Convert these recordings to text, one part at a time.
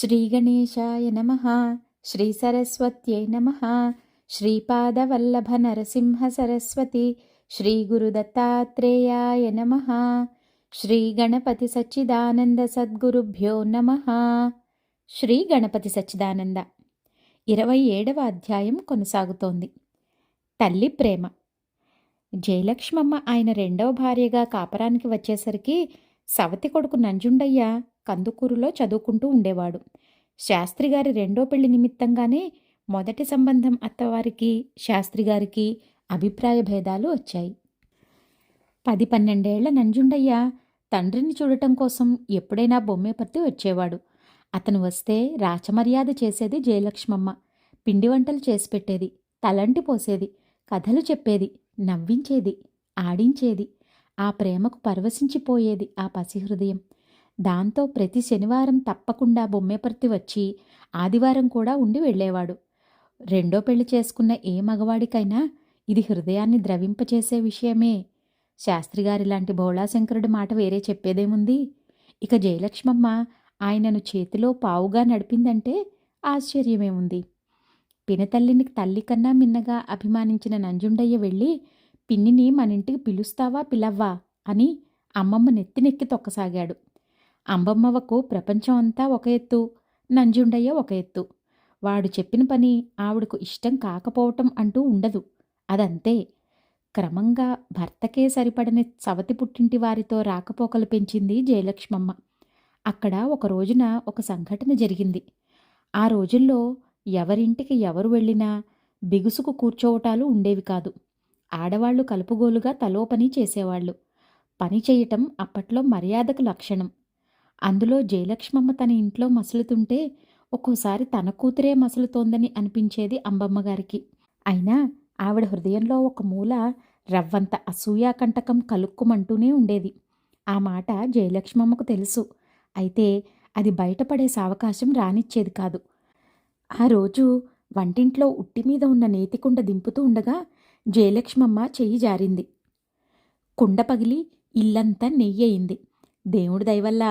శ్రీగణేశాయ నమః. శ్రీసరస్వత్యై నమః. శ్రీపాదవల్లభ నరసింహ సరస్వతి. శ్రీగురుదత్తాత్రేయాయ నమః. శ్రీగణపతి సచ్చిదానంద సద్గురుభ్యో నమః. శ్రీ గణపతి సచ్చిదానంద 27వ అధ్యాయం కొనసాగుతోంది. తల్లి ప్రేమ. జయలక్ష్మమ్మ ఆయన రెండవ భార్యగా కాపరానికి వచ్చేసరికి సవతి కొడుకు నంజుండయ్య కందుకూరులో చదువుకుంటూ ఉండేవాడు. శాస్త్రిగారి రెండో పెళ్లి నిమిత్తంగానే మొదటి సంబంధం అత్తవారికి శాస్త్రిగారికి అభిప్రాయ భేదాలు వచ్చాయి. 10-12 ఏళ్ల నంజుండయ్య తండ్రిని చూడటం కోసం ఎప్పుడైనా బొమ్మేపర్తి వచ్చేవాడు. అతను వస్తే రాచమర్యాద చేసేది జయలక్ష్మమ్మ. పిండి వంటలు చేసి పెట్టేది, తలంటి పోసేది, కథలు చెప్పేది, నవ్వించేది, ఆడించేది. ఆ ప్రేమకు పరవశించిపోయేది ఆ పసిహృదయం. దాంతో ప్రతి శనివారం తప్పకుండా బొమ్మేపర్తి వచ్చి ఆదివారం కూడా ఉండి వెళ్ళేవాడు. రెండో పెళ్లి చేసుకున్న ఏ మగవాడికైనా ఇది హృదయాన్ని ద్రవింపచేసే విషయమే. శాస్త్రిగారిలాంటి భోళాశంకరుడి మాట వేరే చెప్పేదేముంది? ఇక జయలక్ష్మమ్మ ఆయనను చేతిలో పావుగా నడిపిందంటే ఆశ్చర్యమేముంది? పినతల్లిని తల్లి కన్నా మిన్నగా అభిమానించిన నంజుండయ్య వెళ్ళి, పిన్నిని మనింటికి పిలుస్తావా పిలవ్వా అని అమ్మమ్మ నెత్తినెక్కి తొక్కసాగాడు. అంబమ్మవకు ప్రపంచం అంతా ఒక ఎత్తు, నంజుండయ్య ఒక ఎత్తు. వాడు చెప్పిన పని ఆవిడకు ఇష్టం కాకపోవటం అంటూ ఉండదు. అదంతే. క్రమంగా భర్తకే సరిపడని సవతి పుట్టింటి వారితో రాకపోకలు పెంచింది జయలక్ష్మమ్మ. అక్కడ ఒక రోజున ఒక సంఘటన జరిగింది. ఆ రోజుల్లో ఎవరింటికి ఎవరు వెళ్ళినా బిగుసుకు కూర్చోవటాలు ఉండేవి కాదు. ఆడవాళ్లు కలుపుగోలుగా తలో పని చేసేవాళ్లు. పని చేయటం అప్పట్లో మర్యాదకు లక్షణం. అందులో జయలక్ష్మమ్మ తన ఇంట్లో మసులుతుంటే ఒక్కోసారి తన కూతురే మసులుతోందని అనిపించేది అంబమ్మగారికి. అయినా ఆవిడ హృదయంలో ఒక మూల రవ్వంత అసూయాకంటకం కలుక్కుమంటూనే ఉండేది. ఆ మాట జయలక్ష్మమ్మకు తెలుసు. అయితే అది బయటపడే సావకాశం రానిచ్చేది కాదు. ఆ రోజు వంటింట్లో ఉట్టిమీద ఉన్న నేతికుండ దింపుతూ ఉండగా జయలక్ష్మమ్మ చెయ్యి జారింది. కుండ పగిలి ఇల్లంతా నెయ్యయింది. దేవుడి దయవల్ల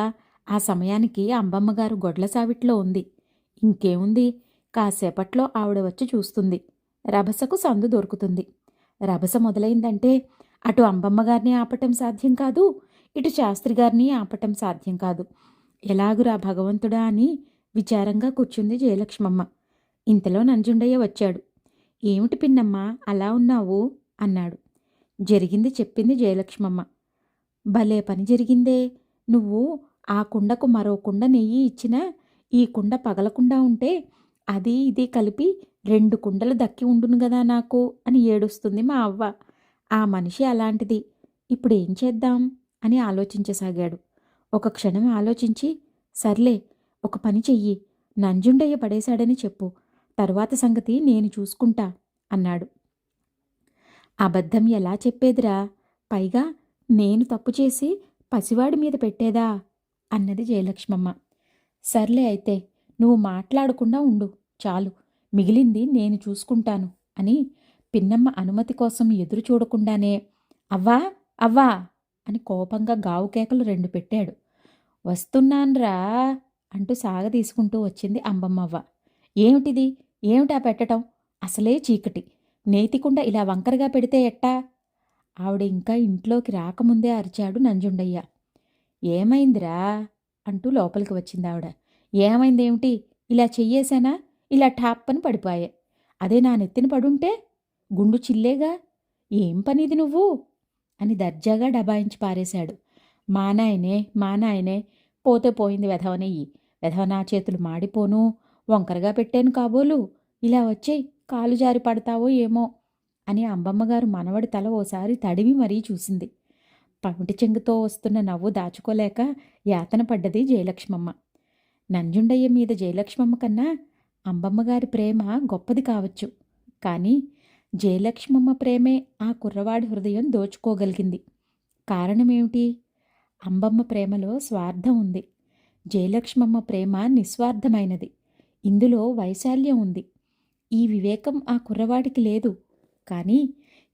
ఆ సమయానికి అంబమ్మగారు గొడ్ల సావిట్లో ఉంది. ఇంకేముంది, కాసేపట్లో ఆవిడ వచ్చి చూస్తుంది. రభసకు సందు దొరుకుతుంది. రభస మొదలైందంటే అటు అంబమ్మగారిని ఆపటం సాధ్యం కాదు, ఇటు శాస్త్రిగారిని ఆపటం సాధ్యం కాదు. ఎలాగురా భగవంతుడా అని విచారంగా కూర్చుంది జయలక్ష్మమ్మ. ఇంతలో నంజుండయ్య వచ్చాడు. ఏమిటి పిన్నమ్మా అలా ఉన్నావు అన్నాడు. జరిగింది చెప్పింది జయలక్ష్మమ్మ. భలే పని జరిగిందే. నువ్వు ఆ కుండకు మరో కుండ నెయ్యి ఇచ్చినా ఈ కుండ పగలకుండా ఉంటే అది ఇది కలిపి 2 కుండలు దక్కి ఉండును గదా నాకు అని ఏడుస్తుంది మా అవ్వ. ఆ మనిషి అలాంటిది. ఇప్పుడేం చేద్దాం అని ఆలోచించసాగాడు. ఒక క్షణం ఆలోచించి, సర్లే ఒక పని చెయ్యి, నంజుండయ్య పడేశాడని చెప్పు, తరువాత సంగతి నేను చూసుకుంటా అన్నాడు. అబద్ధం ఎలా చెప్పేదిరా? పైగా నేను తప్పు చేసి పసివాడి మీద పెట్టేదా అన్నది జయలక్ష్మమ్మ. సర్లే అయితే నువ్వు మాట్లాడకుండా ఉండు చాలు, మిగిలింది నేను చూసుకుంటాను అని పిన్నమ్మ అనుమతి కోసం ఎదురు చూడకుండానే అవ్వా అవ్వా అని కోపంగా గావు కేకలు 2 పెట్టాడు. వస్తున్నాన్రా అంటూ సాగదీసుకుంటూ వచ్చింది అంబమ్మవ్వ. ఏమిటిది? ఏమిటా పెట్టటం? అసలే చీకటి, నేతికుండ ఇలా వంకరగా పెడితే ఎట్టా? ఆవిడ ఇంకా ఇంట్లోకి రాకముందే అరిచాడు నంజుండయ్య. ఏమైందిరా అంటూ లోపలికి వచ్చింది ఆవిడ. ఏమైందేమిటి? ఇలా చెయ్యేశానా ఇలా ఠాప్పని పడిపోయే. అదే నా నెత్తిన పడుంటే గుండు చిల్లేగా. ఏం పనిది నువ్వు అని దర్జాగా డబాయించి పారేశాడు. మా నాయనే పోతే పోయింది వెధవనెయ్యి. వెధవ నా చేతులు మాడిపోను, వంకరగా పెట్టాను కాబోలు. ఇలా వచ్చేయ్, కాలు జారి పడతావో ఏమో అని అంబమ్మగారు మనవడి తల ఓసారి తడివి మరీ చూసింది. పమిటి చెంగుతో వస్తున్న నవ్వు దాచుకోలేక యాతన పడ్డది జయలక్ష్మమ్మ. నంజుండయ్య మీద జయలక్ష్మమ్మ కన్నా అంబమ్మగారి ప్రేమ గొప్పది కావచ్చు. కానీ జయలక్ష్మమ్మ ప్రేమే ఆ కుర్రవాడి హృదయం దోచుకోగలిగింది. కారణమేమిటి? అంబమ్మ ప్రేమలో స్వార్థం ఉంది. జయలక్ష్మమ్మ ప్రేమ నిస్వార్థమైనది. ఇందులో వైశాల్యం ఉంది. ఈ వివేకం ఆ కుర్రవాడికి లేదు. కానీ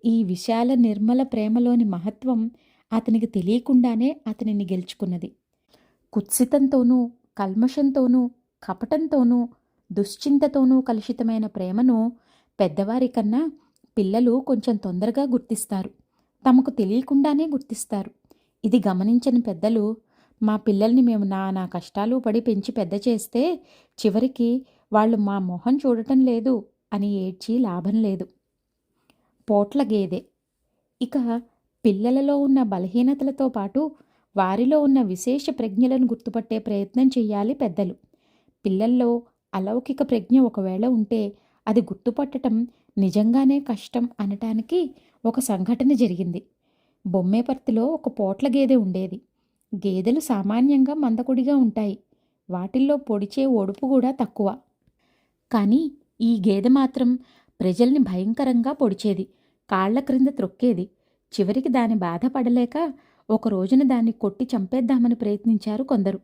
ఈ విశాల నిర్మల ప్రేమలోని మహత్వం అతనికి తెలియకుండానే అతనిని గెలుచుకున్నది. కుత్సితంతోనూ కల్మషంతోనూ కపటంతోనూ దుశ్చింతతోనూ కలుషితమైన ప్రేమను పెద్దవారి కన్నా పిల్లలు కొంచెం తొందరగా గుర్తిస్తారు. తమకు తెలియకుండానే గుర్తిస్తారు. ఇది గమనించని పెద్దలు, మా పిల్లల్ని మేము నానా కష్టాలు పడి పెంచి పెద్ద చేస్తే చివరికి వాళ్ళు మా మొహం చూడటం లేదు అని ఏడ్చి లాభం లేదు. పోట్ల గేదె. ఇక పిల్లలలో ఉన్న బలహీనతలతో పాటు వారిలో ఉన్న విశేష ప్రజ్ఞలను గుర్తుపట్టే ప్రయత్నం చెయ్యాలి పెద్దలు. పిల్లల్లో అలౌకిక ప్రజ్ఞ ఒకవేళ ఉంటే అది గుర్తుపట్టటం నిజంగానే కష్టం అనటానికి ఒక సంఘటన జరిగింది. బొమ్మేపర్తిలో ఒక పోట్ల గేదె ఉండేది. గేదెలు సామాన్యంగా మందకొడిగా ఉంటాయి. వాటిల్లో పొడిచే ఒడుపు కూడా తక్కువ. కానీ ఈ గేదె మాత్రం ప్రజల్ని భయంకరంగా పొడిచేది. కాళ్ల క్రింద త్రొక్కేది. చివరికి దాని బాధ పడలేక ఒక రోజున దాన్ని కొట్టి చంపేద్దామని ప్రయత్నించారు కొందరు.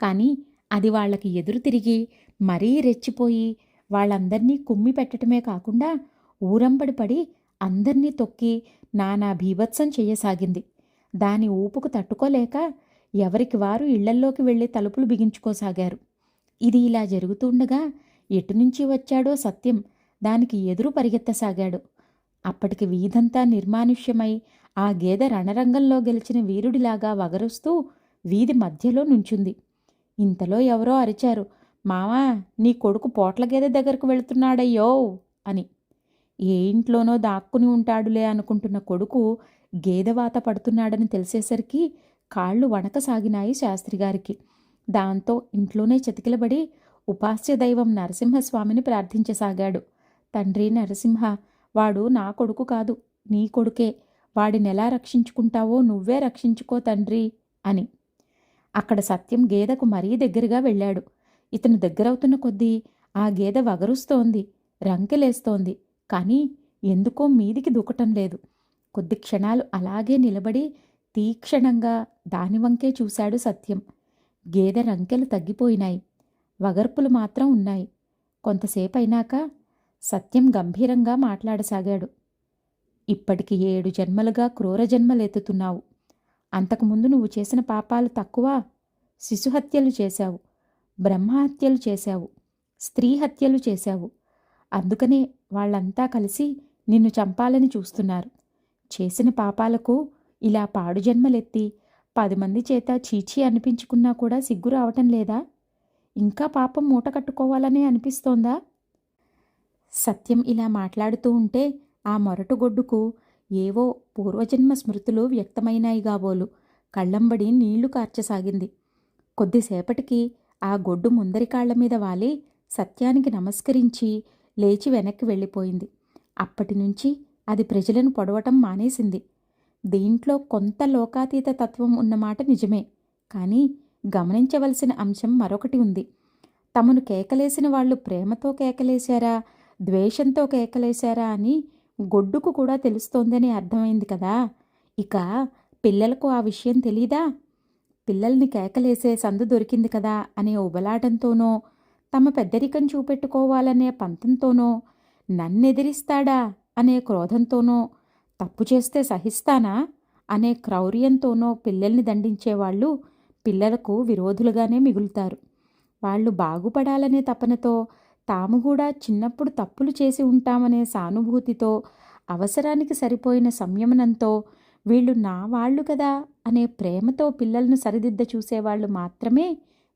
కానీ అది వాళ్లకి ఎదురు తిరిగి మరీ రెచ్చిపోయి వాళ్ళందర్నీ కుమ్మి పెట్టడమే కాకుండా ఊరంబడి పడి అందర్నీ తొక్కి నానా భీభత్సం చెయ్యసాగింది. దాని ఊపుకు తట్టుకోలేక ఎవరికి వారు ఇళ్లల్లోకి వెళ్లి తలుపులు బిగించుకోసాగారు. ఇది ఇలా జరుగుతుండగా ఎటునుంచి వచ్చాడో సత్యం దానికి ఎదురు పరిగెత్తసాగాడు. అప్పటికి వీధంతా నిర్మానుష్యమై ఆ గేదె రణరంగంలో గెలిచిన వీరుడిలాగా వగరుస్తూ వీధి మధ్యలో నుంచుంది. ఇంతలో ఎవరో అరిచారు, మావా, నీ కొడుకు పోట్ల గేదె దగ్గరకు వెళుతున్నాడయ్యో అని. ఏ ఇంట్లోనో దాక్కుని ఉంటాడులే అనుకుంటున్న కొడుకు గేదెవాత పడుతున్నాడని తెలిసేసరికి కాళ్ళు వణకసాగినాయి శాస్త్రిగారికి. దాంతో ఇంట్లోనే చతికిలబడి ఉపాస్య దైవం నరసింహస్వామిని ప్రార్థించసాగాడు. తండ్రి నరసింహ, వాడు నా కొడుకు కాదు, నీ కొడుకే. వాడినెలా రక్షించుకుంటావో నువ్వే రక్షించుకో తండ్రి అని. అక్కడ సత్యం గేదెకు మరీ దగ్గరగా వెళ్ళాడు. ఇతను దగ్గరవుతున్న కొద్దీ ఆ గేదె వగరుస్తోంది, రంకెలేస్తోంది. కానీ ఎందుకో మీదికి దూకటం లేదు. కొద్ది క్షణాలు అలాగే నిలబడి తీక్షణంగా దానివంకే చూశాడు సత్యం. గేదె రంకెలు తగ్గిపోయినాయి, వగర్పులు మాత్రం ఉన్నాయి. కొంతసేపైనాక సత్యం గంభీరంగా మాట్లాడసాగాడు. ఇప్పటికి 7 జన్మలుగా క్రూర జన్మలెత్తుతున్నావు. అంతకుముందు నువ్వు చేసిన పాపాలు తక్కువ. శిశుహత్యలు చేశావు, బ్రహ్మహత్యలు చేశావు, స్త్రీ హత్యలు చేశావు. అందుకనే వాళ్ళంతా కలిసి నిన్ను చంపాలని చూస్తున్నారు. చేసిన పాపాలకు ఇలా పాడు జన్మలెత్తి 10 మంది చేత చీచీ అనిపించుకున్నా కూడా సిగ్గు రావటం లేదా? ఇంకా పాపం మూట కట్టుకోవాలనే అనిపిస్తోందా? సత్యం ఇలా మాట్లాడుతూ ఉంటే ఆ మొరటుగొడ్డుకు ఏవో పూర్వజన్మ స్మృతులు వ్యక్తమైనాయి కాబోలు. కళ్ళంబడి నీళ్లు కార్చసాగింది. కొద్దిసేపటికి ఆ గొడ్డు ముందరి కాళ్ల మీద వాలి సత్యానికి నమస్కరించి లేచి వెనక్కి వెళ్ళిపోయింది. అప్పటినుంచి అది ప్రజలను పొడవటం మానేసింది. దీంట్లో కొంత లోకాతీత తత్వం ఉన్నమాట నిజమే. కానీ గమనించవలసిన అంశం మరొకటి ఉంది. తమను కేకలేసిన వాళ్ళు ప్రేమతో కేకలేశారా, ద్వేషంతో కేకలేశారా అని గొడ్డుకు కూడా తెలుస్తోందని అర్థమైంది కదా. ఇక పిల్లలకు ఆ విషయం తెలీదా? పిల్లల్ని కేకలేసే సందు దొరికింది కదా అనే ఉబలాటంతోనో, తమ పెద్దరికం చూపెట్టుకోవాలనే పంతంతోనో, నన్నెదిరిస్తాడా అనే క్రోధంతోనో, తప్పు చేస్తే సహిస్తానా అనే క్రౌర్యంతోనో పిల్లల్ని దండించేవాళ్ళు పిల్లలకు విరోధులుగానే మిగులుతారు. వాళ్ళు బాగుపడాలనే తపనతో, తాము కూడా చిన్నప్పుడు తప్పులు చేసి ఉంటామనే సానుభూతితో, అవసరానికి సరిపోయిన సంయమనంతో, వీళ్ళు నా వాళ్ళు కదా అనే ప్రేమతో పిల్లలను సరిదిద్ద చూసేవాళ్ళు మాత్రమే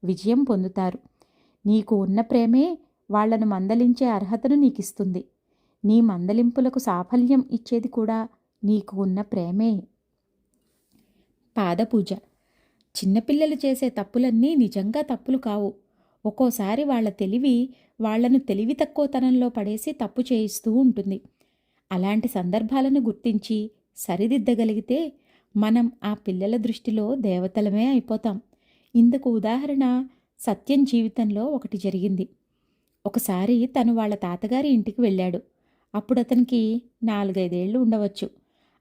విజయం పొందుతారు. నీకు ఉన్న ప్రేమే వాళ్లను మందలించే అర్హతను నీకిస్తుంది. నీ మందలింపులకు సాఫల్యం ఇచ్చేది కూడా నీకు ఉన్న ప్రేమే. పాదపూజ. చిన్నపిల్లలు చేసే తప్పులన్నీ నిజంగా తప్పులు కావు. ఒక్కోసారి వాళ్ల తెలివి వాళ్లను తెలివి తక్కువతనంలో పడేసి తప్పు చేయిస్తూ ఉంటుంది. అలాంటి సందర్భాలను గుర్తించి సరిదిద్దగలిగితే మనం ఆ పిల్లల దృష్టిలో దేవతలమే అయిపోతాం. ఇందుకు ఉదాహరణ సత్యం జీవితంలో ఒకటి జరిగింది. ఒకసారి తను వాళ్ళ తాతగారి ఇంటికి వెళ్ళాడు. అప్పుడు అతనికి 4-5 ఏళ్ళు ఉండవచ్చు.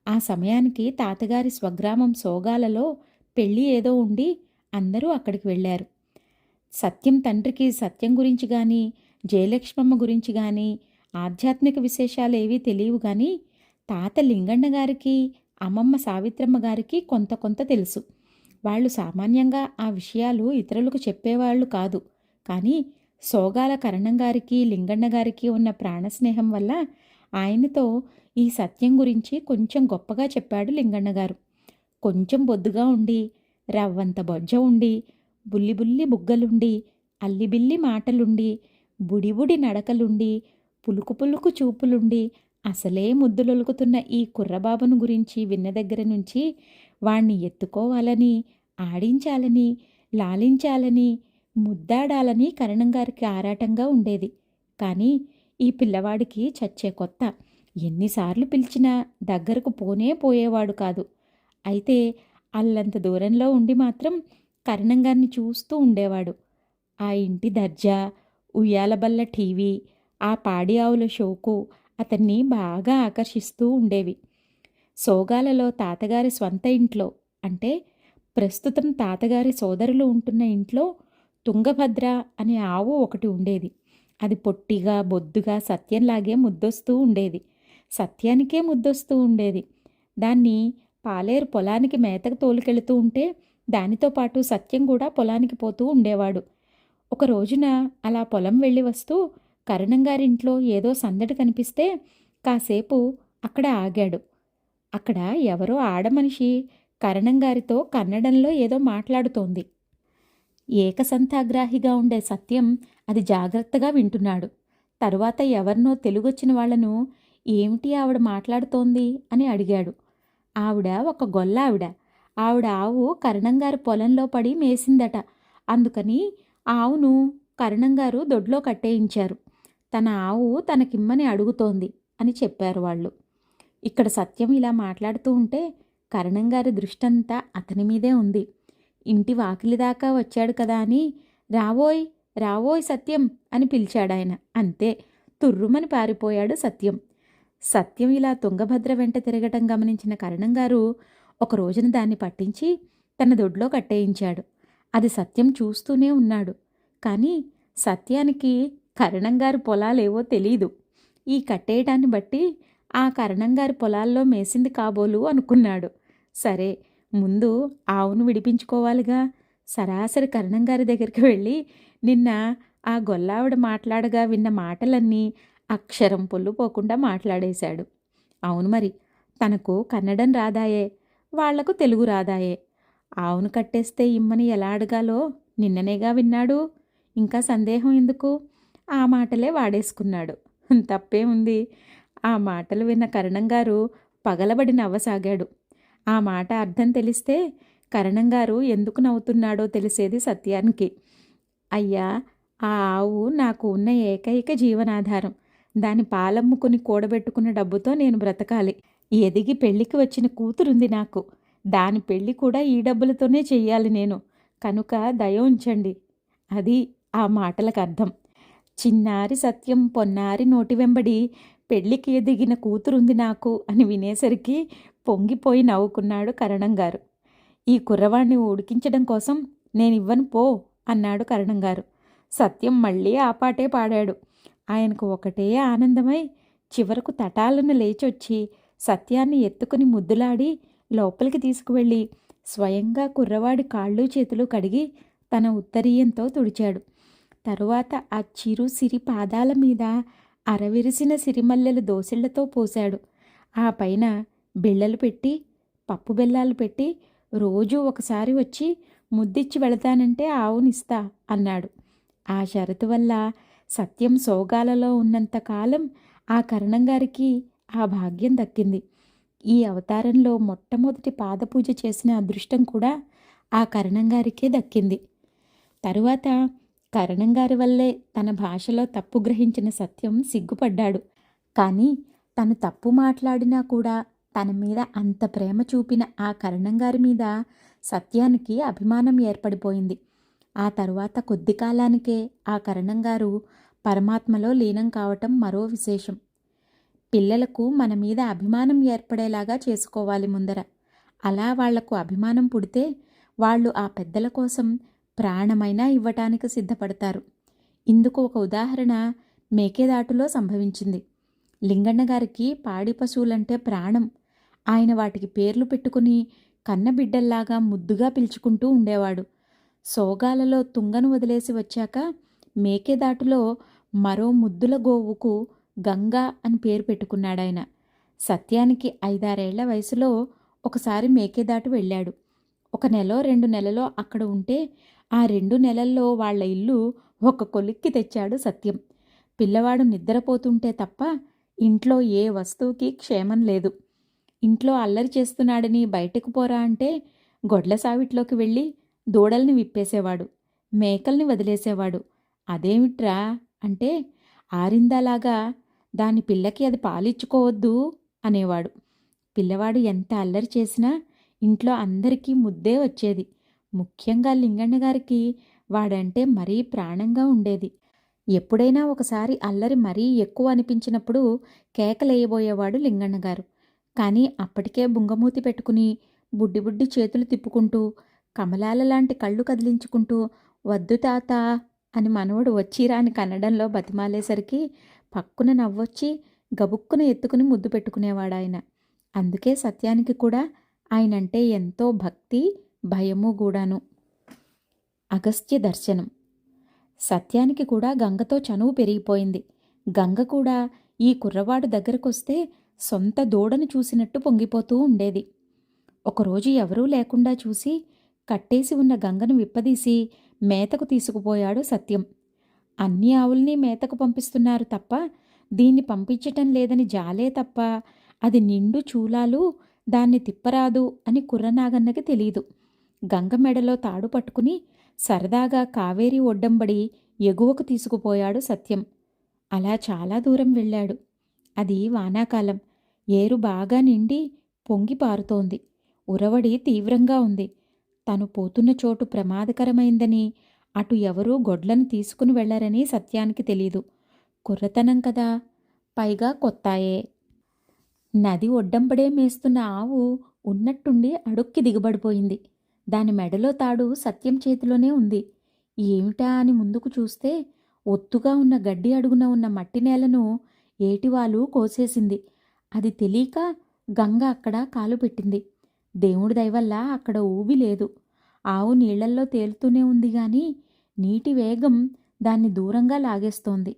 ఆ సమయానికి తాతగారి స్వగ్రామం సోగాలలో పెళ్ళి ఏదో ఉండి అందరూ అక్కడికి వెళ్ళారు. సత్యం తండ్రికి సత్యం గురించి కానీ, జయలక్ష్మమ్మ గురించి కానీ, ఆధ్యాత్మిక విశేషాలేవీ తెలియవు. కానీ తాత లింగಣ್ణ గారికి, అమ్మమ్మ సావిత్రమ్మ గారికి కొంత కొంత తెలుసు. వాళ్ళు సామాన్యంగా ఆ విషయాలు ఇతరులకు చెప్పేవాళ్ళు కాదు. కానీ సోగాల కరణం గారికి లింగన్న గారికి ఉన్న ప్రాణస్నేహం వల్ల ఆయనతో ఈ సత్యం గురించి కొంచెం గొప్పగా చెప్పాడు లింగన్న గారు. కొంచెం బొద్దుగా ఉండి, రవ్వంత బొజ్జ ఉండి, బుల్లి బుల్లి బుగ్గలుండి, అల్లిబిల్లి మాటలుండి, బుడిబుడి నడకలుండి, పులుకు పులుకు చూపులుండి, అసలే ముద్దులొలుకుతున్న ఈ కుర్రబాబును గురించి విన్న దగ్గర నుంచి వాణ్ణి ఎత్తుకోవాలని, ఆడించాలని, లాలించాలని, ముద్దాడాలని కరణం గారికి ఆరాటంగా ఉండేది. కానీ ఈ పిల్లవాడికి చచ్చే కొత్త. ఎన్నిసార్లు పిలిచినా దగ్గరకు పోనే పోయేవాడు కాదు. అయితే అల్లంత దూరంలో ఉండి మాత్రం కరణం గారిని చూస్తూ ఉండేవాడు. ఆ ఇంటి దర్జా, ఉయ్యాలబల్ల టీవీ, ఆ పాడి ఆవుల షోకు అతన్ని బాగా ఆకర్షిస్తూ ఉండేవి. సోగాలలో తాతగారి స్వంత ఇంట్లో, అంటే ప్రస్తుతం తాతగారి సోదరులు ఉంటున్న ఇంట్లో తుంగభద్ర అనే ఆవు ఒకటి ఉండేది. అది పొట్టిగా బొద్దుగా సత్యంలాగే ముద్దొస్తూ ఉండేది. సత్యానికే ముద్దొస్తూ ఉండేది. దాన్ని పాలేరు పొలానికి మేతకు తోలుకెళుతూ ఉంటే దానితో పాటు సత్యం కూడా పొలానికి పోతూ ఉండేవాడు. ఒక రోజున అలా పొలం వెళ్ళి వస్తూ కరణం గారింట్లో ఏదో సందడి కనిపిస్తే కాసేపు అక్కడ ఆగాడు. అక్కడ ఎవరో ఆడమనిషి కరణం గారితో కన్నడంలో ఏదో మాట్లాడుతోంది. ఏకసంతాగ్రాహిగా ఉండే సత్యం అది జాగ్రత్తగా వింటున్నాడు. తరువాత ఎవరినో తెలుగొచ్చిన వాళ్లను ఏమిటి ఆవిడ మాట్లాడుతోంది అని అడిగాడు. ఆవిడ ఒక గొల్లావిడ. ఆవిడ ఆవు కరణంగారి పొలంలో పడి మేసిందట. అందుకని ఆవును కరణంగారు దొడ్లో కట్టేయించారు. తన ఆవు తనకిమ్మని అడుగుతోంది అని చెప్పారు వాళ్ళు. ఇక్కడ సత్యం ఇలా మాట్లాడుతూ ఉంటే కరణంగారి దృష్టంతా అతని మీదే ఉంది. ఇంటి వాకిలి దాకా వచ్చాడు కదా అని రావోయ్ రావోయ్ సత్యం అని పిలిచాడాయన. అంతే, తుర్రుమని పారిపోయాడు సత్యం. సత్యం ఇలా తుంగభద్ర వెంట తిరగటం గమనించిన కరణంగారు ఒక రోజున దాన్ని పట్టించి తన దొడ్లో కట్టేయించాడు. అది సత్యం చూస్తూనే ఉన్నాడు. కానీ సత్యానికి కరణంగారి పొలాలేవో తెలీదు. ఈ కట్టేయటాన్ని బట్టి ఆ కరణంగారి పొలాల్లో మేసింది కాబోలు అనుకున్నాడు. సరే, ముందు ఆవును విడిపించుకోవాలిగా. సరాసరి కరణంగారి దగ్గరికి వెళ్ళి నిన్న ఆ గొల్లావిడ మాట్లాడగా విన్న మాటలన్నీ అక్షరం పొల్లుపోకుండా మాట్లాడేశాడు. అవును మరి, తనకు కన్నడం రాదాయే, వాళ్లకు తెలుగు రాదాయే. ఆవును కట్టేస్తే ఇమ్మని ఎలా అడగాలో నిన్ననేగా విన్నాడు. ఇంకా సందేహం ఎందుకు? ఆ మాటలే వాడేసుకున్నాడు. తప్పే ఉంది. ఆ మాటలు విన్న కరణంగారు పగలబడి నవ్వసాగాడు. ఆ మాట అర్థం తెలిస్తే కరణంగారు ఎందుకు నవ్వుతున్నాడో తెలిసేది సత్యానికి. అయ్యా, ఆ ఆవు నాకు ఉన్న ఏకైక జీవనాధారం. దాని పాలమ్ముకుని కూడబెట్టుకున్న డబ్బుతో నేను బ్రతకాలి. ఎదిగి పెళ్లికి వచ్చిన కూతురుంది నాకు. దాని పెళ్లి కూడా ఈ డబ్బులతోనే చెయ్యాలి నేను. కనుక దయ ఉంచండి. అది ఆ మాటలకు అర్థం. చిన్నారి సత్యం పొన్నారి నోటి వెంబడి పెళ్లికి ఎదిగిన కూతురుంది నాకు అని వినేసరికి పొంగిపోయి నవ్వుకున్నాడు కరణంగారు. ఈ కుర్రవాణ్ణి ఉడికించడం కోసం నేనివ్వను పో అన్నాడు కరణంగారు. సత్యం మళ్ళీ ఆ పాటే పాడాడు. ఆయనకు ఒకటే ఆనందమై చివరకు తటాలను లేచొచ్చి సత్యాన్ని ఎత్తుకుని ముద్దులాడి లోపలికి తీసుకువెళ్ళి స్వయంగా కుర్రవాడి కాళ్ళు చేతులు కడిగి తన ఉత్తరీయంతో తుడిచాడు. తరువాత ఆ చిరు సిరి పాదాల మీద అరవిరిసిన సిరిమల్లెలు దోసిళ్లతో పోశాడు. ఆ పైన బిళ్ళలు పెట్టి పప్పు బెల్లాలు పెట్టి రోజూ ఒకసారి వచ్చి ముద్దిచ్చి వెళతానంటే ఆవునిస్తా అన్నాడు. ఆ షరతు వల్ల సత్యం సోగాలలో ఉన్నంతకాలం ఆ కరణంగారికి ఆ భాగ్యం దక్కింది. ఈ అవతారంలో మొట్టమొదటి పాదపూజ చేసిన అదృష్టం కూడా ఆ కరణంగారికే దక్కింది. తరువాత కరణంగారి వల్లే తన భాషలో తప్పు గ్రహించిన సత్యం సిగ్గుపడ్డాడు. కానీ తను తప్పు మాట్లాడినా కూడా తన మీద అంత ప్రేమ చూపిన ఆ కరణంగారి మీద సత్యానికి అభిమానం ఏర్పడిపోయింది. ఆ తరువాత కొద్ది కాలానికే ఆ కరణంగారు పరమాత్మలో లీనం కావటం మరో విశేషం. పిల్లలకు మన మీద అభిమానం ఏర్పడేలాగా చేసుకోవాలి ముందర. అలా వాళ్లకు అభిమానం పుడితే వాళ్ళు ఆ పెద్దల కోసం ప్రాణమైనా ఇవ్వటానికి సిద్ధపడతారు. ఇందుకు ఒక ఉదాహరణ మేకేదాటులో సంభవించింది. లింగన్న గారికి పాడి పశువులంటే ప్రాణం. ఆయన వాటికి పేర్లు పెట్టుకుని కన్నబిడ్డల్లాగా ముద్దుగా పిలుచుకుంటూ ఉండేవాడు. సోగాలలో తుంగను వదిలేసి వచ్చాక మేకేదాటులో మరో ముద్దుల గోవుకు గంగా అని పేరు పెట్టుకున్నాడాయన. సత్యానికి 5-6 ఏళ్ల వయసులో ఒకసారి మేకేదాటు వెళ్ళాడు. 1 నెలో 2 నెలలో అక్కడ ఉంటే ఆ 2 నెలల్లో వాళ్ల ఇల్లు ఒక కొలిక్కి తెచ్చాడు సత్యం. పిల్లవాడు నిద్రపోతుంటే తప్ప ఇంట్లో ఏ వస్తువుకి క్షేమం లేదు. ఇంట్లో అల్లరి చేస్తున్నాడని బయటకు పోరా అంటే గొడ్ల సావిట్లోకి వెళ్ళి దూడల్ని విప్పేసేవాడు, మేకల్ని వదిలేసేవాడు. అదేమిట్రా అంటే, ఆరిందాలాగా దాని పిల్లకి అది పాలిచ్చుకోవద్దు అనేవాడు. పిల్లవాడు ఎంత అల్లరి చేసినా ఇంట్లో అందరికీ ముద్దే వచ్చేది. ముఖ్యంగా లింగన్న గారికి వాడంటే మరీ ప్రాణంగా ఉండేది. ఎప్పుడైనా ఒకసారి అల్లరి మరీ ఎక్కువ అనిపించినప్పుడు కేకలేయబోయేవాడు లింగన్న గారు. కానీ అప్పటికే బుంగమూతి పెట్టుకుని బుడ్డి బుడ్డి చేతులు తిప్పుకుంటూ కమలాల లాంటి కళ్ళు కదిలించుకుంటూ వద్దు తాత అని మనవడు వచ్చిరాని కన్నడంలో బతిమాలేసరికి పక్కున నవ్వొచ్చి గబుక్కున ఎత్తుకుని ముద్దు పెట్టుకునేవాడాయన. అందుకే సత్యానికి కూడా ఆయనంటే ఎంతో భక్తి, భయము గూడాను. అగస్త్య దర్శనం. సత్యానికి కూడా గంగతో చనువు పెరిగిపోయింది. గంగ కూడా ఈ కుర్రవాడు దగ్గరకొస్తే సొంత దూడను చూసినట్టు పొంగిపోతూ ఉండేది. ఒకరోజు ఎవరూ లేకుండా చూసి కట్టేసి ఉన్న గంగను విప్పదీసి మేతకు తీసుకుపోయాడు సత్యం. అన్ని ఆవుల్ని మేతకు పంపిస్తున్నారు తప్ప దీన్ని పంపించటం లేదని జాలే తప్ప అది నిండు చూలాలు, దాన్ని తిప్పరాదు అని కుర్రనాగన్నకి తెలీదు. గంగ మెడలో తాడు పట్టుకుని సరదాగా కావేరి ఒడ్డంబడి ఎగువకు తీసుకుపోయాడు సత్యం. అలా చాలా దూరం వెళ్ళాడు. అది వానాకాలం. ఏరు బాగా నిండి పొంగి పారుతోంది. ఉరవడి తీవ్రంగా ఉంది. తను పోతున్న చోటు ప్రమాదకరమైందని, అటు ఎవరూ గొడ్లను తీసుకుని వెళ్లరని సత్యానికి తెలీదు. కుర్రతనం కదా, పైగా కొత్తాయే. నది ఒడ్డంబడే మేస్తున్న ఆవు ఉన్నట్టుండి అడుక్కి దిగబడిపోయింది. దాని మెడలో తాడు సత్యం చేతిలోనే ఉంది. ఏమిటా అని ముందుకు చూస్తే ఒత్తుగా ఉన్న గడ్డి అడుగున ఉన్న మట్టి నేలను ఏటివాలు కోసేసింది. అది తెలియక గంగ అక్కడ కాలు పెట్టింది. దేవుడి దయవల్ల అక్కడ ఊబి లేదు. ఆవు నీళ్లల్లో తేలుతూనే ఉంది గాని నీటి వేగం దాన్ని దూరంగా లాగేస్తోంది.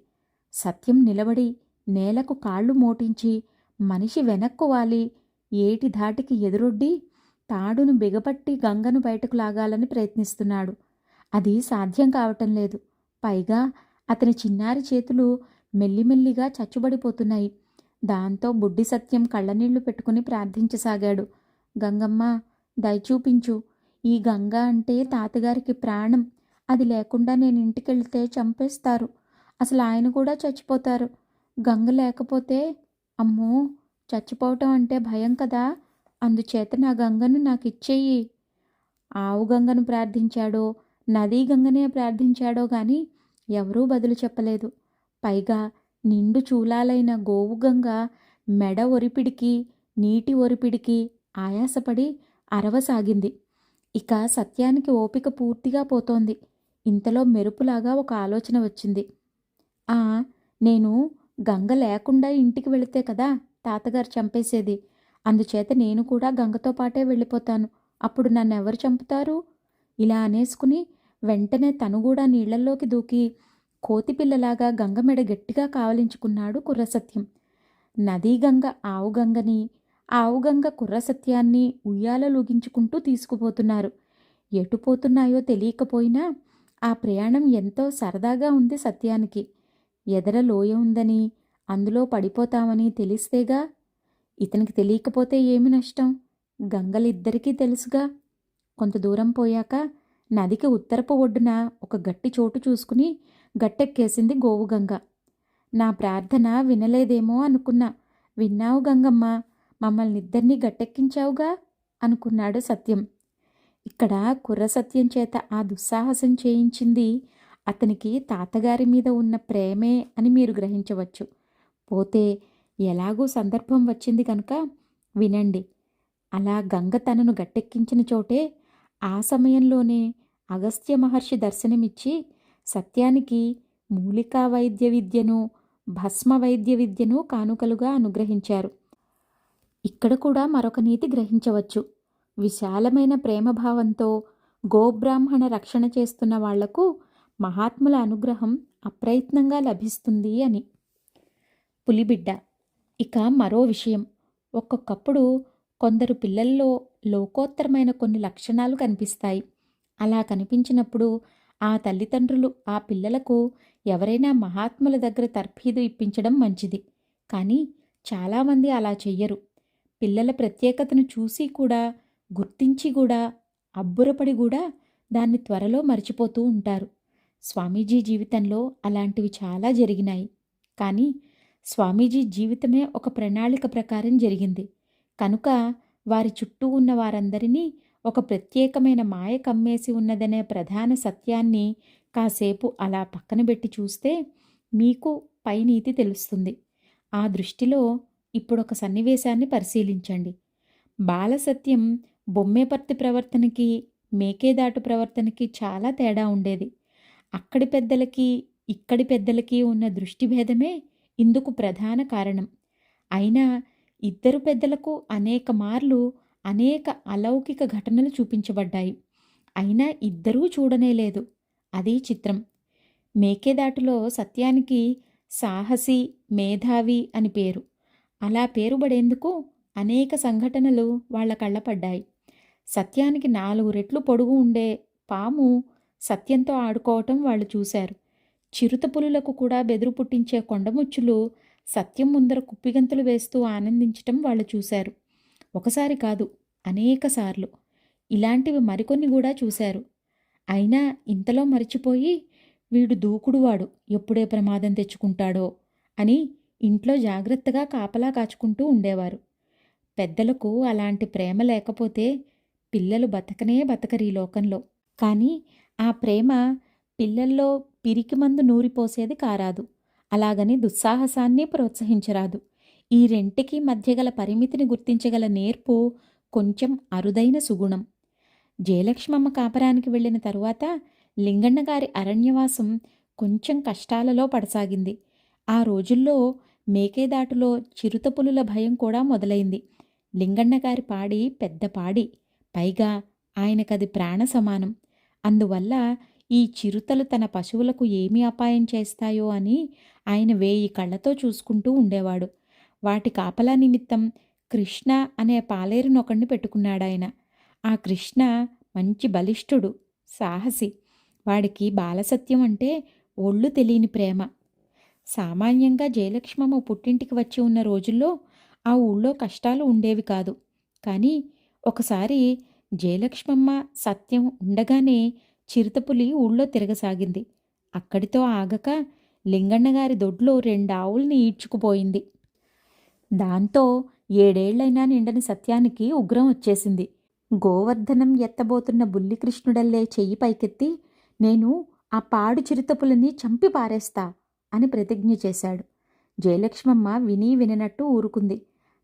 సత్యం నిలబడి నేలకు కాళ్ళు మోటించి మనిషి వెనక్కు వాలి ఏటి ధాటికి ఎదురొడ్డి తాడును బిగపట్టి గంగను బయటకు లాగాలని ప్రయత్నిస్తున్నాడు. అది సాధ్యం కావటం లేదు. పైగా అతని చిన్నారి చేతులు మెల్లిమెల్లిగా చచ్చుబడిపోతున్నాయి. దాంతో బుడ్డి సత్యం కళ్ళనీళ్లు పెట్టుకుని ప్రార్థించసాగాడు. గంగమ్మ, దయచూపించు. ఈ గంగ అంటే తాతగారికి ప్రాణం. అది లేకుండా నేను ఇంటికెళ్తే చంపేస్తారు. అసలు ఆయన కూడా చచ్చిపోతారు. గంగ లేకపోతే అమ్మో, చచ్చిపోవటం అంటే భయం కదా. అందుచేత నా గంగను నాకిచ్చేయి. ఆవు గంగను ప్రార్థించాడో నదీ గంగనే ప్రార్థించాడో గాని ఎవరూ బదులు చెప్పలేదు. పైగా నిండు చూలాలైన గోవు గంగ మెడ ఒరిపిడికి నీటి ఒరిపిడికి ఆయాసపడి అరవసాగింది. ఇక సత్యానికి ఓపిక పూర్తిగా పోతోంది. ఇంతలో మెరుపులాగా ఒక ఆలోచన వచ్చింది. నేను గంగ లేకుండా ఇంటికి వెళితే కదా తాతగారు చంపేసేది. అందుచేత నేను కూడా గంగతో పాటే వెళ్ళిపోతాను. అప్పుడు నన్నెవరు చంపుతారు? ఇలా అనేసుకుని వెంటనే తను కూడా నీళ్లల్లోకి దూకి కోతిపిల్లలాగా గంగ మెడ గట్టిగా కావలించుకున్నాడు కుర్రసత్యం. నదీ గంగ ఆవు గంగని, ఆవు గంగ కుర్రసత్యాన్ని ఉయ్యాలలూగించుకుంటూ తీసుకుపోతున్నారు. ఎటు పోతున్నాయో తెలియకపోయినా ఆ ప్రయాణం ఎంతో సరదాగా ఉంది సత్యానికి. ఎదర లోయ ఉందని, అందులో పడిపోతామని తెలిస్తేగా. ఇతనికి తెలియకపోతే ఏమి నష్టం? గంగలిద్దరికీ తెలుసుగా. కొంత దూరం పోయాక నదికి ఉత్తరపు ఒడ్డున ఒక గట్టి చోటు చూసుకుని గట్టెక్కేసింది గోవుగంగ. నా ప్రార్థన వినలేదేమో అనుకున్నా. విన్నావు గంగమ్మ, మమ్మల్నిద్దరినీ గట్టెక్కించావుగా అనుకున్నాడు సత్యం. ఇక్కడ కుర్రసత్యం చేత ఆ దుస్సాహసం చేయించింది అతనికి తాతగారి మీద ఉన్న ప్రేమే అని మీరు గ్రహించవచ్చు. పోతే ఎలాగూ సందర్భం వచ్చింది కనుక వినండి. అలా గంగ తనను గట్టెక్కించిన చోటే ఆ సమయంలోనే అగస్త్య మహర్షి దర్శనమిచ్చి సత్యానికి మూలికా వైద్య విద్యను, భస్మ వైద్య విద్యను కానుకలుగా అనుగ్రహించారు. ఇక్కడ కూడా మరొక నీతి గ్రహించవచ్చు. విశాలమైన ప్రేమభావంతో గోబ్రాహ్మణ రక్షణ చేస్తున్న వాళ్లకు మహాత్ముల అనుగ్రహం అప్రయత్నంగా లభిస్తుంది అని. పులిబిడ్డ. ఇక మరో విషయం, ఒక్కొక్కప్పుడు కొందరు పిల్లల్లో లోకోత్తరమైన కొన్ని లక్షణాలు కనిపిస్తాయి. అలా కనిపించినప్పుడు ఆ తల్లిదండ్రులు ఆ పిల్లలకు ఎవరైనా మహాత్ముల దగ్గర తర్ఫీదు ఇప్పించడం మంచిది. కానీ చాలామంది అలా చెయ్యరు. పిల్లల ప్రత్యేకతను చూసి కూడా, గుర్తించి కూడా, అబ్బురపడి కూడా దాన్ని త్వరలో మర్చిపోతూ ఉంటారు. స్వామీజీ జీవితంలో అలాంటివి చాలా జరిగినాయి. కానీ స్వామీజీ జీవితమే ఒక ప్రణాళిక ప్రకారం జరిగింది. కనుక వారి చుట్టూ ఉన్న వారందరినీ ఒక ప్రత్యేకమైన మాయ కమ్మేసి ఉన్నదనే ప్రధాన సత్యాన్ని కాసేపు అలా పక్కన పెట్టి చూస్తే మీకు పైనీతి తెలుస్తుంది. ఆ దృష్టిలో ఇప్పుడొక సన్నివేశాన్ని పరిశీలించండి. బాలసత్యం బొమ్మేపర్తి ప్రవర్తనకి, మేకేదాటు ప్రవర్తనకి చాలా తేడా ఉండేది. అక్కడి పెద్దలకి, ఇక్కడి పెద్దలకి ఉన్న దృష్టి భేదమే ఇందుకు ప్రధాన కారణం. అయినా ఇద్దరు పెద్దలకు అనేక మార్లు అనేక అలౌకిక ఘటనలు చూపించబడ్డాయి. అయినా ఇద్దరూ చూడనేలేదు. అది చిత్రం. మేకేదాటులో సత్యానికి సాహసి, మేధావి అని పేరు. అలా పేరుబడేందుకు అనేక సంఘటనలు వాళ్ల కళ్ళపడ్డాయి. సత్యానికి 4 రెట్లు పొడుగు ఉండే పాము సత్యంతో ఆడుకోవటం వాళ్ళు చూశారు. చిరుతపులులకు కూడా బెదురు పుట్టించే కొండముచ్చులు సత్యం ముందర కుప్పిగంతులు వేస్తూ ఆనందించటం వాళ్ళు చూశారు. ఒకసారి కాదు, అనేకసార్లు. ఇలాంటివి మరికొన్ని కూడా చూశారు. అయినా ఇంతలో మరిచిపోయి వీడు దూకుడువాడు, ఎప్పుడే ప్రమాదం తెచ్చుకుంటాడో అని ఇంట్లో జాగ్రత్తగా కాపలా కాచుకుంటూ ఉండేవారు. పెద్దలకు అలాంటి ప్రేమ లేకపోతే పిల్లలు బతకనే బతకరు ఈ లోకంలో. కానీ ఆ ప్రేమ పిల్లల్లో పిరికిమందు నూరిపోసేది కారాదు. అలాగని దుస్సాహసాన్ని ప్రోత్సహించరాదు. ఈ రెంటికి మధ్య గల పరిమితిని గుర్తించగల నేర్పు కొంచెం అరుదైన సుగుణం. జయలక్ష్మమ్మ కాపరానికి వెళ్ళిన తరువాత లింగన్నగారి అరణ్యవాసం కొంచెం కష్టాలలో పడసాగింది. ఆ రోజుల్లో మేకేదాటులో చిరుతపులుల భయం కూడా మొదలైంది. లింగన్నగారి పాడి పెద్ద పాడి, పైగా ఆయనకది ప్రాణ సమానం. అందువల్ల ఈ చిరుతలు తన పశువులకు ఏమి అపాయం చేస్తాయో అని ఆయన 1000 కళ్ళతో చూసుకుంటూ ఉండేవాడు. వాటి కాపలా నిమిత్తం కృష్ణ అనే పాలేరునొకణ్ణి పెట్టుకున్నాడాయన. ఆ కృష్ణ మంచి బలిష్ఠుడు, సాహసి. వాడికి బాలసత్యం అంటే ఒళ్ళు తెలియని ప్రేమ. సామాన్యంగా జయలక్ష్మమ్మ పుట్టింటికి వచ్చి ఉన్న రోజుల్లో ఆ ఊళ్ళో కష్టాలు ఉండేవి కాదు. కానీ ఒకసారి జయలక్ష్మమ్మ, సత్యం ఉండగానే చిరుతపులి ఊళ్ళో తిరగసాగింది. అక్కడితో ఆగక లింగన్నగారి దొడ్లో 2 ఆవుల్ని ఈడ్చుకుపోయింది. దాంతో 7 ఏళ్లైనా నిండని సత్యానికి ఉగ్రం వచ్చేసింది. గోవర్ధనం ఎత్తబోతున్న బుల్లికృష్ణుడల్లే చెయ్యి పైకెత్తి, నేను ఆ పాడు చిరుతపులిని చంపి పారేస్తా అని ప్రతిజ్ఞ చేశాడు. జయలక్ష్మమ్మ విని విననట్టు ఊరుకుంది.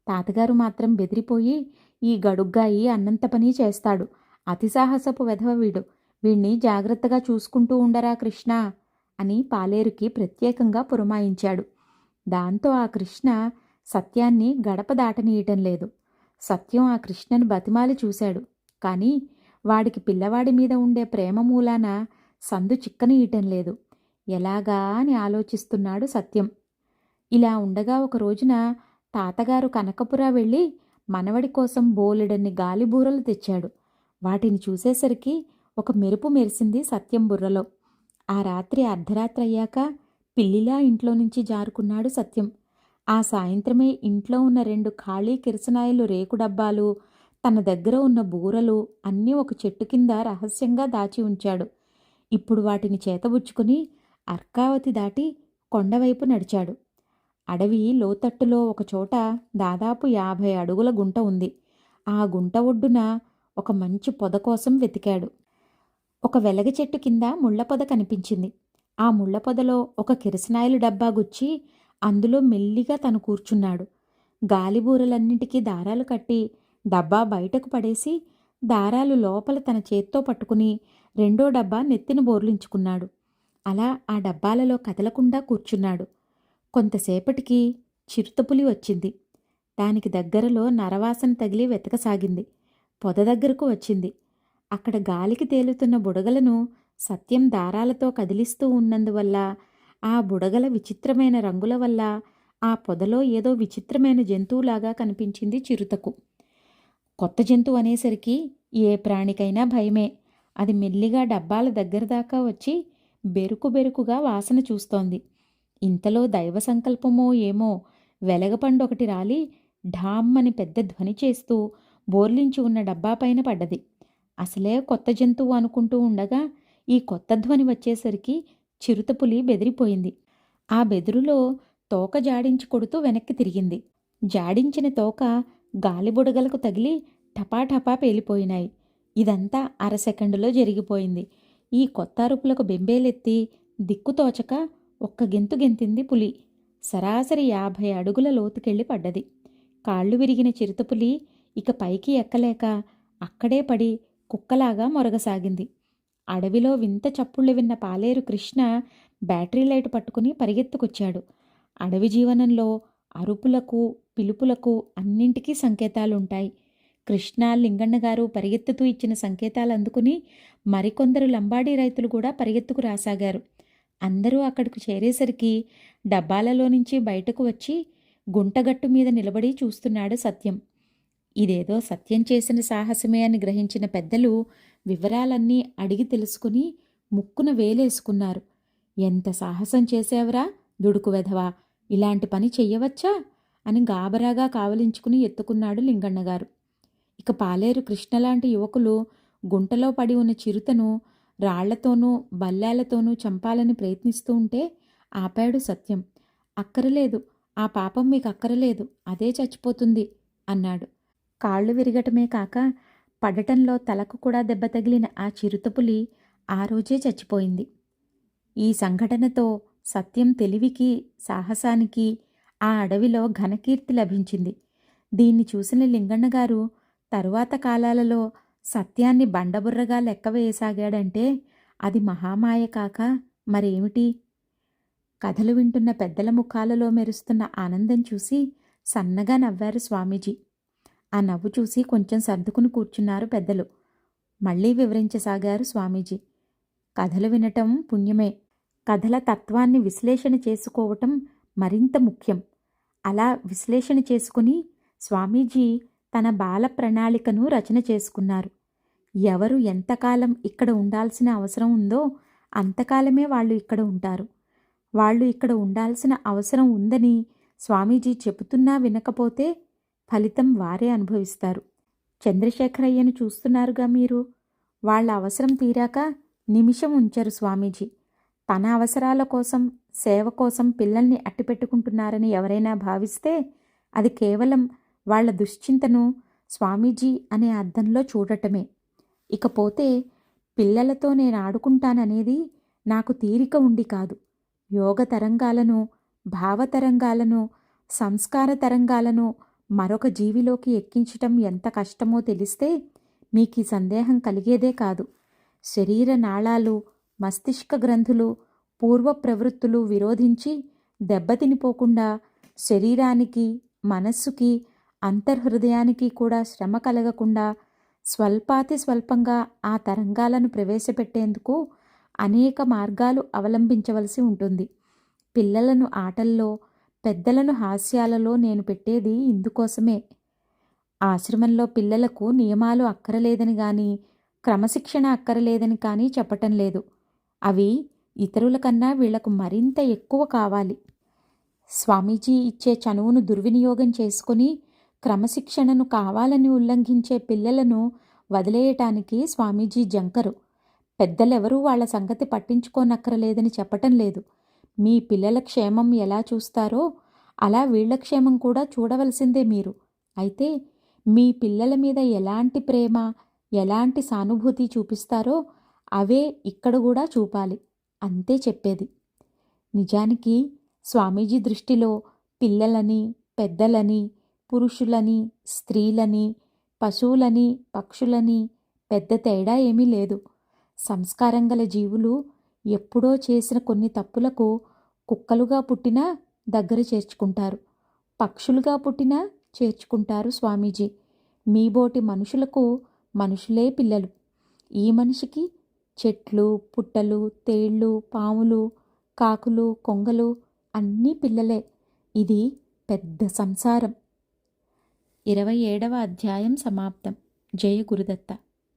తాతగారు మాత్రం బెదిరిపోయి, ఈ గడుగ్గాయి అన్నంత పని చేస్తాడు, అతి సాహసపు వెధవ వీడు, వీణ్ణి జాగ్రత్తగా చూసుకుంటూ ఉండరా కృష్ణ అని పాలేరుకి ప్రత్యేకంగా పురమాయించాడు. దాంతో ఆ కృష్ణ సత్యాన్ని గడప దాటనీయటం లేదు. సత్యం ఆ కృష్ణను బతిమాలి చూశాడు. కానీ వాడికి పిల్లవాడి మీద ఉండే ప్రేమ మూలాన సందు చిక్కనీయటం లేదు. ఎలాగా అని ఆలోచిస్తున్నాడు సత్యం. ఇలా ఉండగా ఒక రోజున తాతగారు కనకపుర వెళ్ళి మనవడి కోసం బోలెడన్ని గాలిబూరలు తెచ్చాడు. వాటిని చూసేసరికి ఒక మెరుపు మెరిసింది సత్యం బుర్రలో. ఆ రాత్రి అర్ధరాత్రి అయ్యాక పిల్లిలా ఇంట్లో నుంచి జారుకున్నాడు సత్యం. ఆ సాయంత్రమే ఇంట్లో ఉన్న 2 ఖాళీ కిరసనాయిలు రేకు డబ్బాలు, తన దగ్గర ఉన్న బూరలు అన్నీ ఒక చెట్టు కింద రహస్యంగా దాచి ఉంచాడు. ఇప్పుడు వాటిని చేతబుచ్చుకుని అర్కావతి దాటి కొండవైపు నడిచాడు. అడవి లోతట్టులో ఒకచోట దాదాపు 50 అడుగుల గుంట ఉంది. ఆ గుంట ఒడ్డున ఒక మంచి పొద కోసం వెతికాడు. ఒక వెలగ చెట్టు కింద ముళ్ళపొద కనిపించింది. ఆ ముళ్ళపొదలో ఒక కిరసనాయిలు డబ్బా గుచ్చి అందులో మెల్లిగా తను కూర్చున్నాడు. గాలిబూరలన్నింటికీ దారాలు కట్టి డబ్బా బయటకు పడేసి దారాలు లోపల తన చేత్తో పట్టుకుని 2వ డబ్బా నెత్తిన బోర్లించుకున్నాడు. అలా ఆ డబ్బాలలో కదలకుండా కూర్చున్నాడు. కొంతసేపటికి చిరుతపులి వచ్చింది. దానికి దగ్గరలో నరవాసన తగిలి వెతకసాగింది. పొద దగ్గరకు వచ్చింది. అక్కడ గాలికి తేలుతున్న బుడగలను సత్యం దారాలతో కదిలిస్తూ ఉన్నందువల్ల, ఆ బుడగల విచిత్రమైన రంగుల వల్ల ఆ పొదలో ఏదో విచిత్రమైన జంతువులాగా కనిపించింది చిరుతకు. కొత్త జంతువు అనేసరికి ఏ ప్రాణికైనా భయమే. అది మెల్లిగా డబ్బాల దగ్గర దాకా వచ్చి బెరుకు బెరుకుగా వాసన చూస్తోంది. ఇంతలో దైవ సంకల్పమో ఏమో వెలగపండు ఒకటి రాలి ఢామ్మని పెద్ద ధ్వని చేస్తూ బోర్లించి ఉన్న డబ్బా పైన పడ్డది. అసలే కొత్త జంతువు అనుకుంటూ ఉండగా ఈ కొత్త ధ్వని వచ్చేసరికి చిరుతపులి బెదిరిపోయింది. ఆ బెదురులో తోక జాడించి కొడుతూ వెనక్కి తిరిగింది. జాడించిన తోక గాలిబుడగలకు తగిలి టపాటపా పేలిపోయినాయి. ఇదంతా అరసెకండులో జరిగిపోయింది. ఈ కొత్త అరుపులకు బెంబేలెత్తి దిక్కుతోచక ఒక్క గెంతు గెంతింది పులి. సరాసరి 50 అడుగుల లోతుకెళ్ళి పడ్డది. కాళ్ళు విరిగిన చిరుతపులి ఇక పైకి ఎక్కలేక అక్కడే పడి కుక్కలాగా మొరగసాగింది. అడవిలో వింత చప్పుళ్ళు విన్న పాలేరు కృష్ణ బ్యాటరీ లైట్ పట్టుకుని పరిగెత్తుకొచ్చాడు. అడవి జీవనంలో అరుపులకు, పిలుపులకు అన్నింటికీ సంకేతాలుంటాయి. కృష్ణ, లింగన్న గారు పరిగెత్తుతూ ఇచ్చిన సంకేతాలు అందుకుని మరికొందరు లంబాడీ రైతులు కూడా పరిగెత్తుకు రాసాగారు. అందరూ అక్కడికి చేరేసరికి డబ్బాలలో నుంచి బయటకు వచ్చి గుంటగట్టు మీద నిలబడి చూస్తున్నాడు సత్యం. ఇదేదో సత్యం చేసిన సాహసమే అని గ్రహించిన పెద్దలు వివరాలన్నీ అడిగి తెలుసుకుని ముక్కున వేలేసుకున్నారు. ఎంత సాహసం చేసేవరా దుడుకు వెధవా, ఇలాంటి పని చెయ్యవచ్చా అని గాబరాగా కావలించుకుని ఎత్తుకున్నాడు లింగన్నగారు. ఇక పాలేరు కృష్ణలాంటి యువకులు గుంటలో పడి ఉన్న చిరుతను రాళ్లతోనూ బల్లాలతోనూ చంపాలని ప్రయత్నిస్తూ ఉంటే ఆపాడు సత్యం. అక్కరలేదు, ఆ పాపం మీకు అక్కరలేదు, అదే చచ్చిపోతుంది అన్నాడు. కాళ్ళు విరగటమే కాక పడటంలో తలకు కూడా దెబ్బ తగిలిన ఆ చిరుతపులి ఆ రోజే చచ్చిపోయింది. ఈ సంఘటనతో సత్యం తెలివికి, సాహసానికి ఆ అడవిలో ఘనకీర్తి లభించింది. దీన్ని చూసిన లింగన్నగారు తరువాత కాలాలలో సత్యాన్ని బండబుర్రగా లెక్క వేయసాగాడంటే అది మహామాయ కాక మరేమిటి? కథలు వింటున్న పెద్దల ముఖాలలో మెరుస్తున్న ఆనందం చూసి సన్నగా నవ్వారు స్వామీజీ. ఆ నవ్వు చూసి కొంచెం సర్దుకుని కూర్చున్నారు పెద్దలు. మళ్ళీ వివరించసాగారు స్వామీజీ. కథలు వినటం పుణ్యమే, కథల తత్వాన్ని విశ్లేషణ చేసుకోవటం మరింత ముఖ్యం. అలా విశ్లేషణ చేసుకుని స్వామీజీ తన బాల ప్రణాళికను రచన చేసుకున్నారు. ఎవరు ఎంతకాలం ఇక్కడ ఉండాల్సిన అవసరం ఉందో అంతకాలమే వాళ్ళు ఇక్కడ ఉంటారు. వాళ్ళు ఇక్కడ ఉండాల్సిన అవసరం ఉందని స్వామీజీ చెబుతున్నా వినకపోతే ఫలితం వారే అనుభవిస్తారు. చంద్రశేఖరయ్యను చూస్తున్నారుగా మీరు. వాళ్ళ అవసరం తీరాక నిమిషం ఉంచరు స్వామీజీ. తన అవసరాల కోసం, సేవ కోసం పిల్లల్ని అట్టిపెట్టుకుంటున్నారని ఎవరైనా భావిస్తే అది కేవలం వాళ్ల దుశ్చింతను స్వామీజీ అనే అర్థంలో చూడటమే. ఇకపోతే పిల్లలతో నేను ఆడుకుంటాననేది నాకు తీరిక ఉండి కాదు. యోగ తరంగాలను, భావతరంగాలను, సంస్కార తరంగాలను మరొక జీవిలోకి ఎక్కించటం ఎంత కష్టమో తెలిస్తే మీకు ఈ సందేహం కలిగేదే కాదు. శరీర నాళాలు, మస్తిష్క గ్రంథులు, పూర్వ ప్రవృత్తులు విరోధించి దెబ్బతినిపోకుండా శరీరానికి, మనస్సుకి, అంతర్హృదయానికి కూడా శ్రమ కలగకుండా స్వల్పాతి స్వల్పంగా ఆ తరంగాలను ప్రవేశపెట్టేందుకు అనేక మార్గాలు అవలంబించవలసి ఉంటుంది. పిల్లలను ఆటల్లో, పెద్దలను హాస్యాలలో నేను పెట్టేది ఇందుకోసమే. ఆశ్రమంలో పిల్లలకు నియమాలు అక్కరలేదని కానీ, క్రమశిక్షణ అక్కరలేదని కానీ చెప్పటం లేదు. అవి ఇతరుల కన్నా వీళ్లకు మరింత ఎక్కువ కావాలి. స్వామీజీ ఇచ్చే చనువును దుర్వినియోగం చేసుకుని క్రమశిక్షణను కావాలని ఉల్లంఘించే పిల్లలను వదిలేయటానికి స్వామీజీ జంకరు. పెద్దలెవరూ వాళ్ల సంగతి పట్టించుకోనక్కరలేదని చెప్పటం లేదు. మీ పిల్లల క్షేమం ఎలా చూస్తారో అలా వీళ్ల క్షేమం కూడా చూడవలసిందే మీరు. అయితే మీ పిల్లల మీద ఎలాంటి ప్రేమ, ఎలాంటి సానుభూతి చూపిస్తారో అవే ఇక్కడ కూడా చూపాలి, అంతే చెప్పేది. నిజానికి స్వామీజీ దృష్టిలో పిల్లలని, పెద్దలని, పురుషులని, స్త్రీలని, పశువులని, పక్షులని పెద్ద తేడా ఏమీ లేదు. సంస్కారం గల జీవులు ఎప్పుడో చేసిన కొన్ని తప్పులకు కుక్కలుగా పుట్టినా దగ్గర చేర్చుకుంటారు, పక్షులుగా పుట్టినా చేర్చుకుంటారు స్వామీజీ. మీబోటి మనుషులకు మనుషులే పిల్లలు. ఈ మనిషికి చెట్లు, పుట్టలు, తేళ్ళు, పాములు, కాకులు, కొంగలు అన్నీ పిల్లలే. ఇది పెద్ద సంసారం. 27వ అధ్యాయం సమాప్తం. జయ గురుదత్త.